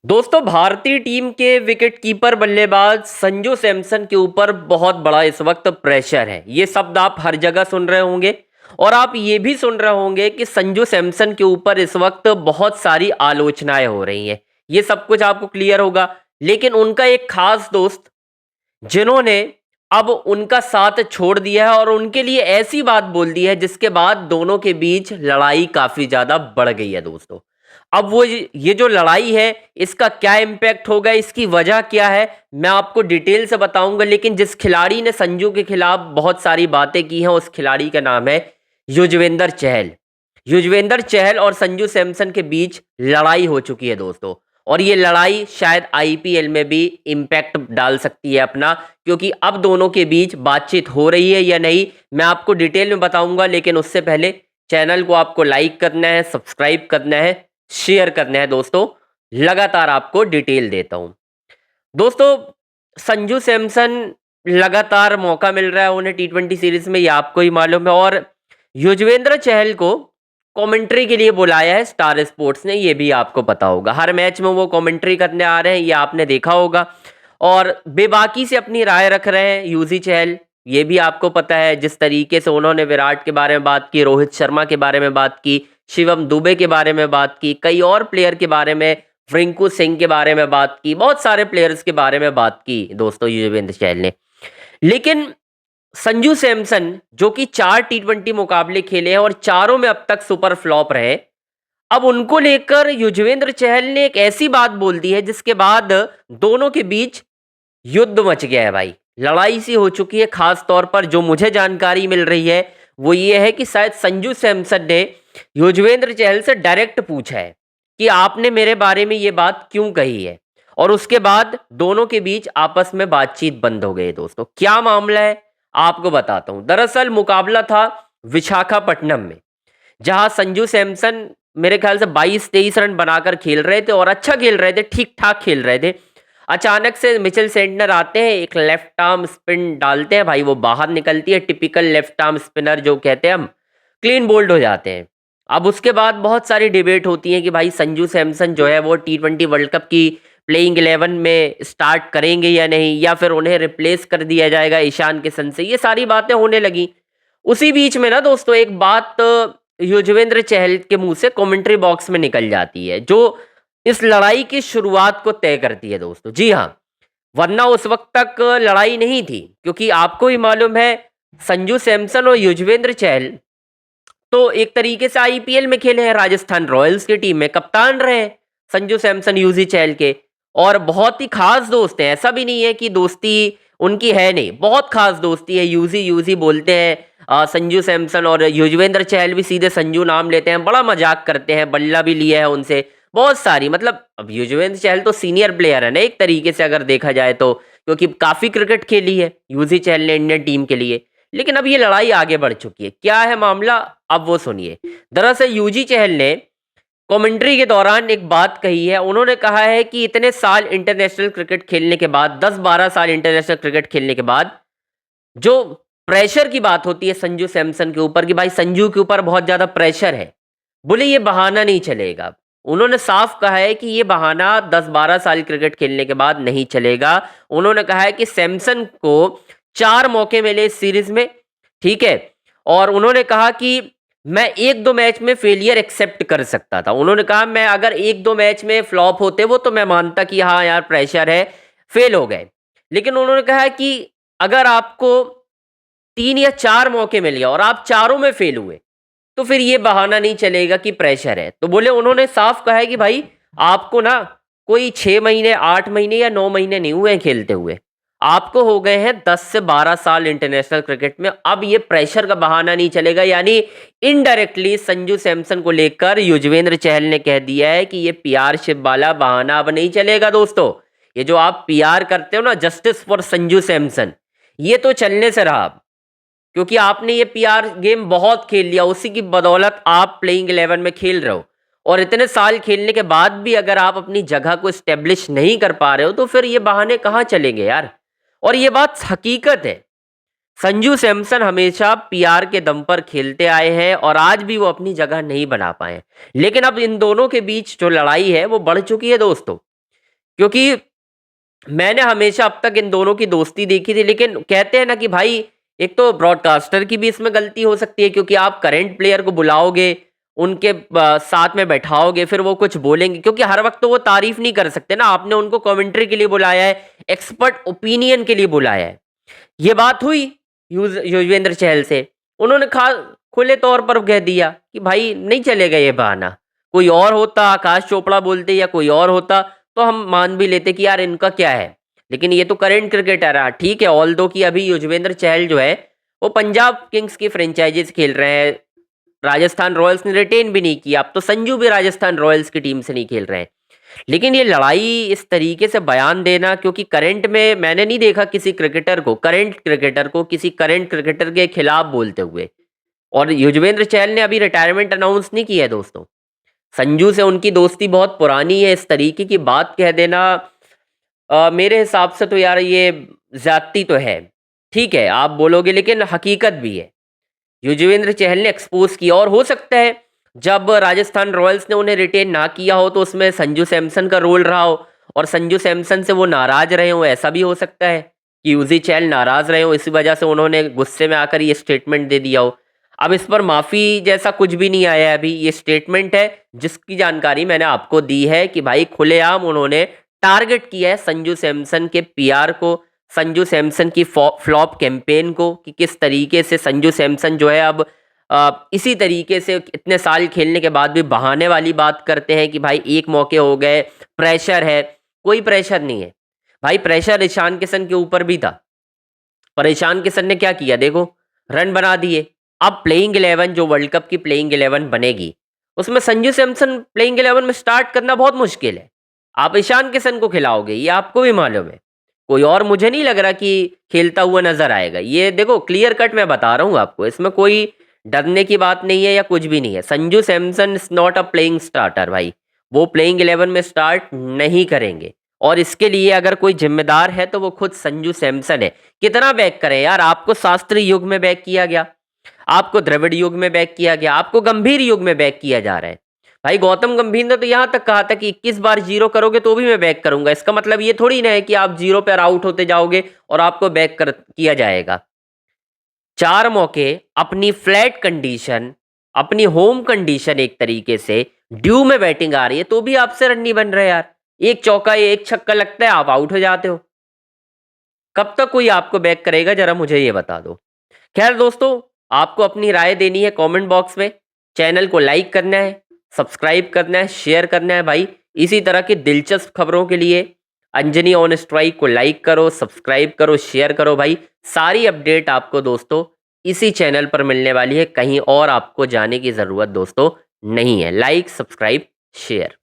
दोस्तों भारतीय टीम के विकेटकीपर बल्लेबाज संजू सैमसन के ऊपर बहुत बड़ा इस वक्त प्रेशर है। ये शब्द आप हर जगह सुन रहे होंगे और आप ये भी सुन रहे होंगे कि संजू सैमसन के ऊपर इस वक्त बहुत सारी आलोचनाएं हो रही हैं। ये सब कुछ आपको क्लियर होगा, लेकिन उनका एक खास दोस्त जिन्होंने अब उनका साथ छोड़ दिया है और उनके लिए ऐसी बात बोल दी है जिसके बाद दोनों के बीच लड़ाई काफी ज्यादा बढ़ गई है दोस्तों। अब वो ये जो लड़ाई है इसका क्या इम्पैक्ट होगा, इसकी वजह क्या है, मैं आपको डिटेल से बताऊंगा। लेकिन जिस खिलाड़ी ने संजू के खिलाफ बहुत सारी बातें की हैं उस खिलाड़ी का नाम है युजवेंद्र चहल। युजवेंद्र चहल और संजू सैमसन के बीच लड़ाई हो चुकी है दोस्तों, और ये लड़ाई शायद आईपीएल में भी इम्पैक्ट डाल सकती है अपना, क्योंकि अब दोनों के बीच बातचीत हो रही है या नहीं मैं आपको डिटेल में बताऊंगा। लेकिन उससे पहले चैनल को आपको लाइक करना है, सब्सक्राइब करना है, शेयर करना है दोस्तों। लगातार आपको डिटेल देता हूं दोस्तों। संजू सैमसन लगातार मौका मिल रहा है उन्हें टी20 सीरीज में, ये आपको ही मालूम है। और युजवेंद्र चहल को कमेंट्री के लिए बुलाया है स्टार स्पोर्ट्स ने, ये भी आपको पता होगा। हर मैच में वो कमेंट्री करने आ रहे हैं, ये आपने देखा होगा। और बेबाकी से अपनी राय रख रहे हैं यूजी चहल, ये भी आपको पता है। जिस तरीके से उन्होंने विराट के बारे में बात की, रोहित शर्मा के बारे में बात की, शिवम दुबे के बारे में बात की, कई और प्लेयर के बारे में, रिंकू सिंह के बारे में बात की, बहुत सारे प्लेयर्स के बारे में बात की दोस्तों युजवेंद्र चहल ने। लेकिन संजू सैमसन जो कि 4 टी20 मुकाबले खेले हैं और चारों में अब तक सुपर फ्लॉप रहे, अब उनको लेकर युजवेंद्र चहल ने एक ऐसी बात बोल दी है जिसके बाद दोनों के बीच युद्ध मच गया है भाई। लड़ाई सी हो चुकी है। खास तौर पर जो मुझे जानकारी मिल रही है वो ये है कि शायद संजू सैमसन ने युजवेंद्र चहल से डायरेक्ट पूछा है कि आपने मेरे बारे में ये बात क्यों कही है, और उसके बाद दोनों के बीच आपस में बातचीत बंद हो गई। दोस्तों क्या मामला है आपको बताता हूं। दरअसल मुकाबला था विशाखापट्टनम में, जहां संजू सैमसन मेरे ख्याल से 22-23 रन बनाकर खेल रहे थे और अच्छा खेल रहे थे, ठीक ठाक खेल रहे थे। अचानक से मिचेल सेंटनर आते हैं, एक लेफ्ट आर्म स्पिन डालते हैं भाई, वो बाहर निकलती है, टिपिकल लेफ्ट आर्म स्पिनर जो कहते हैं हम, क्लीन बोल्ड हो जाते हैं। अब उसके बाद बहुत सारी डिबेट होती है कि भाई संजू सैमसन जो है वो टी20 वर्ल्ड कप की प्लेइंग 11 में स्टार्ट करेंगे या नहीं, या फिर उन्हें रिप्लेस कर दिया जाएगा ईशान किशन से। ये सारी बातें होने लगी। उसी बीच में ना दोस्तों एक बात युजवेंद्र चहल के मुंह से कमेंट्री बॉक्स में निकल जाती है, जो इस लड़ाई की शुरुआत को तय करती है दोस्तों। जी हाँ, वरना उस वक्त तक लड़ाई नहीं थी, क्योंकि आपको ही मालूम है संजू सैमसन और युजवेंद्र चहल तो एक तरीके से आईपीएल में खेले हैं, राजस्थान रॉयल्स की टीम में कप्तान रहे हैं संजू सैमसन यूजी चहल के, और बहुत ही खास दोस्त हैं। ऐसा भी नहीं है कि दोस्ती उनकी है नहीं, बहुत खास दोस्ती है। यूजी यूजी बोलते हैं संजू सैमसन, और युजवेंद्र चहल भी सीधे संजू नाम लेते हैं, बड़ा मजाक करते हैं, बल्ला भी लिया है उनसे बहुत सारी। मतलब अब युजवेंद्र चहल तो सीनियर प्लेयर है ना एक तरीके से अगर देखा जाए तो, क्योंकि काफी क्रिकेट खेली है यूजी चहल ने इंडियन टीम के लिए। लेकिन अब ये लड़ाई आगे बढ़ चुकी है। क्या है मामला अब वो सुनिए। दरअसल यूजी चहल ने कमेंट्री के दौरान एक बात कही है। उन्होंने कहा है कि इतने साल इंटरनेशनल क्रिकेट खेलने के बाद, 10-12 साल इंटरनेशनल क्रिकेट खेलने के बाद, जो प्रेशर की बात होती है संजू सैमसन के ऊपर कि भाई संजू के ऊपर बहुत ज्यादा प्रेशर है, बोले ये बहाना नहीं चलेगा। उन्होंने साफ कहा है कि ये बहाना 10-12 साल क्रिकेट खेलने के बाद नहीं चलेगा। उन्होंने कहा है कि सैमसन को 4 मौके मिले इस सीरीज में, ठीक है। और उन्होंने कहा कि मैं 1-2 मैच में फेलियर एक्सेप्ट कर सकता था। उन्होंने कहा मैं अगर 1-2 मैच में फ्लॉप होते वो तो मैं मानता कि हाँ यार प्रेशर है, फेल हो गए। लेकिन उन्होंने कहा कि अगर आपको 3 या 4 मौके मिल गए और आप चारों में फेल हुए तो फिर ये बहाना नहीं चलेगा कि प्रेशर है। तो बोले उन्होंने साफ कहा है कि भाई आपको ना कोई 6 महीने, 8 महीने या 9 महीने नहीं हुए हैं खेलते हुए, आपको हो गए हैं 10 से 12 साल इंटरनेशनल क्रिकेट में। अब ये प्रेशर का बहाना नहीं चलेगा। यानी इनडायरेक्टली संजू सैमसन को लेकर युजवेंद्र चहल ने कह दिया है कि ये पीआर शिप वाला बहाना अब नहीं चलेगा दोस्तों। ये जो आप पीआर करते हो ना, जस्टिस फॉर संजू सैमसन, ये तो चलने से रहा। क्योंकि आपने ये पीआर गेम बहुत खेल लिया, उसी की बदौलत आप प्लेइंग 11 में खेल रहे हो, और इतने साल खेलने के बाद भी अगर आप अपनी जगह को स्टेब्लिश नहीं कर पा रहे हो तो फिर ये बहाने कहाँ चलेंगे यार। और ये बात हकीकत है। संजू सैमसन हमेशा पीआर के दम पर खेलते आए हैं और आज भी वो अपनी जगह नहीं बना पाए। लेकिन अब इन दोनों के बीच जो लड़ाई है वो बढ़ चुकी है दोस्तों। क्योंकि मैंने हमेशा अब तक इन दोनों की दोस्ती देखी थी, लेकिन कहते हैं ना कि भाई एक तो ब्रॉडकास्टर की भी इसमें गलती हो सकती है, क्योंकि आप करंट प्लेयर को बुलाओगे, उनके साथ में बैठाओगे, फिर वो कुछ बोलेंगे, क्योंकि हर वक्त तो वो तारीफ नहीं कर सकते ना। आपने उनको कमेंट्री के लिए बुलाया है, एक्सपर्ट ओपिनियन के लिए बुलाया है। ये बात हुई युजवेंद्र चहल से, उन्होंने खुले तौर पर कह दिया कि भाई नहीं चलेगा ये बहाना। कोई और होता, आकाश चोपड़ा बोलते या कोई और होता, तो हम मान भी लेते कि यार इनका क्या है, लेकिन ये तो करंट क्रिकेटर है। ठीक है, ऑल दो कि अभी युजवेंद्र चहल जो है वो पंजाब किंग्स की फ्रेंचाइजीज खेल रहे हैं, राजस्थान रॉयल्स ने रिटेन भी नहीं किया, अब तो संजू भी राजस्थान रॉयल्स की टीम से नहीं खेल रहे हैं। लेकिन ये लड़ाई इस तरीके से बयान देना, क्योंकि करंट में मैंने नहीं देखा किसी क्रिकेटर को, करंट क्रिकेटर को किसी करंट क्रिकेटर के खिलाफ बोलते हुए। और युजवेंद्र चहल ने अभी रिटायरमेंट अनाउंस नहीं किया है दोस्तों, संजू से उनकी दोस्ती बहुत पुरानी है। इस तरीके की बात कह देना मेरे हिसाब से तो यार ये ज्यादती तो है। ठीक है आप बोलोगे, लेकिन हकीकत भी है। युजवेंद्र चहल ने एक्सपोज किया, और हो सकता है जब राजस्थान रॉयल्स ने उन्हें रिटेन ना किया हो तो उसमें संजू सैमसन का रोल रहा हो, और संजू सैमसन से वो नाराज रहे हो, ऐसा भी हो सकता है कि युजी चहल नाराज रहे हो, इसी वजह से उन्होंने गुस्से में आकर ये स्टेटमेंट दे दिया हो। अब इस पर माफी जैसा कुछ भी नहीं आया है, अभी ये स्टेटमेंट है जिसकी जानकारी मैंने आपको दी है कि भाई खुलेआम उन्होंने टारगेट किया है संजू सैमसन के पीआर को, संजू सैमसन की फ्लॉप कैंपेन को, कि किस तरीके से संजू सैमसन जो है अब इसी तरीके से इतने साल खेलने के बाद भी बहाने वाली बात करते हैं कि भाई एक मौके हो गए, प्रेशर है। कोई प्रेशर नहीं है भाई, प्रेशर ईशान किशन के ऊपर भी था, पर ईशान किशन ने क्या किया देखो, रन बना दिए। अब प्लेइंग 11 जो वर्ल्ड कप की प्लेइंग 11 बनेगी, उसमें संजू सैमसन प्लेइंग 11 में स्टार्ट करना बहुत मुश्किल है। आप ईशान किशन को खिलाओगे, ये आपको भी मालूम है। कोई और मुझे नहीं लग रहा कि खेलता हुआ नजर आएगा। ये देखो क्लियर कट मैं बता रहा हूँ आपको, इसमें कोई डरने की बात नहीं है या कुछ भी नहीं है। Sanju Samson is not a playing starter भाई, वो प्लेइंग 11 में स्टार्ट नहीं करेंगे, और इसके लिए अगर कोई जिम्मेदार है तो वो खुद संजू सैमसन है। कितना बैक करें यार, आपको शास्त्री युग में बैक किया गया, आपको द्रविड़ युग में बैक किया गया, आपको गंभीर युग में बैक किया जा रहा है। भाई गौतम गंभीर ने तो यहां तक कहा था कि 21 बार जीरो करोगे तो भी मैं बैक करूंगा। इसका मतलब ये थोड़ी ना है कि आप जीरो पर आउट होते जाओगे और आपको बैक किया जाएगा। 4 मौके, अपनी फ्लैट कंडीशन, अपनी होम कंडीशन, एक तरीके से ड्यू में बैटिंग आ रही है तो भी आपसे रन नहीं बन रहे यार। एक चौका एक छक्का लगता है, आप आउट हो जाते हो। कब तक कोई आपको बैक करेगा, जरा मुझे ये बता दो। खैर दोस्तों, आपको अपनी राय देनी है कमेंट बॉक्स में। चैनल को लाइक करना है, सब्सक्राइब करना है, शेयर करना है भाई। इसी तरह की दिलचस्प खबरों के लिए अंजनी ऑन स्ट्राइक को लाइक करो, सब्सक्राइब करो, शेयर करो भाई। सारी अपडेट आपको दोस्तों इसी चैनल पर मिलने वाली है, कहीं और आपको जाने की ज़रूरत दोस्तों नहीं है। Like, subscribe, share.